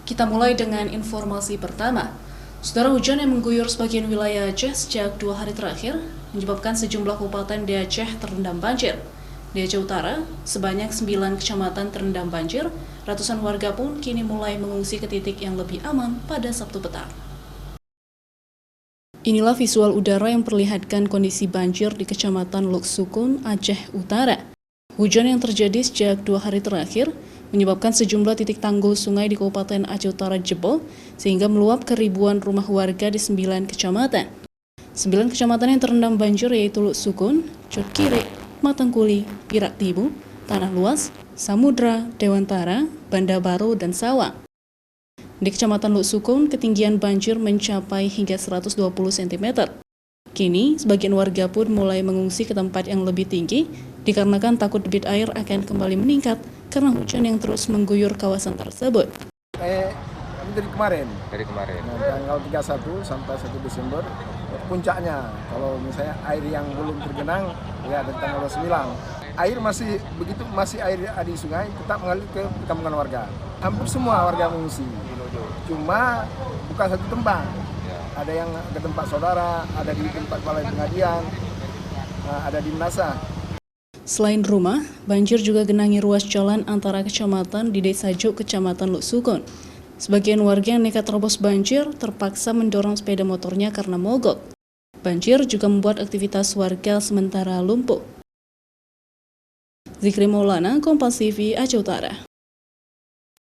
Kita mulai dengan informasi pertama. Saudara, hujan yang mengguyur sebagian wilayah Aceh sejak 2 hari terakhir menyebabkan sejumlah kabupaten di Aceh terendam banjir. Di Aceh Utara, sebanyak 9 kecamatan terendam banjir, ratusan warga pun kini mulai mengungsi ke titik yang lebih aman pada Sabtu petang. Inilah visual udara yang memperlihatkan kondisi banjir di Kecamatan Lok Sukun, Aceh Utara. Hujan yang terjadi sejak 2 hari terakhir menyebabkan sejumlah titik tanggul sungai di Kabupaten Aceh Utara jebol sehingga meluap ke ribuan rumah warga di 9 kecamatan. 9 kecamatan yang terendam banjir yaitu Lok Sukun, Cot Kiri, Matangkuli, Irak Tibu, Tanah Luas, Samudra, Dewantara, Banda Baru, dan Sawang. Di Kecamatan Lok Sukun, ketinggian banjir mencapai hingga 120 cm. Kini, sebagian warga pun mulai mengungsi ke tempat yang lebih tinggi dikarenakan takut debit air akan kembali meningkat karena hujan yang terus mengguyur kawasan tersebut. Dari kemarin. Nah, tanggal 31 sampai 1 Desember puncaknya. Kalau misalnya air yang belum tergenang ya dari tanggal 9. Air masih air di sungai tetap mengalir ke perkampungan warga. Hampir semua warga mengungsi. Cuma bukan satu tempat. Ada yang ke tempat saudara, ada di tempat balai pengadilan, ada di Menasa. Selain rumah, banjir juga genangi ruas jalan antara kecamatan di Desa Juk, Kecamatan Lok Sukun. Sebagian warga yang nekat terobos banjir terpaksa mendorong sepeda motornya karena mogok. Banjir juga membuat aktivitas warga sementara lumpuh. Zikri Maulana, Kompas TV, Aceh Utara.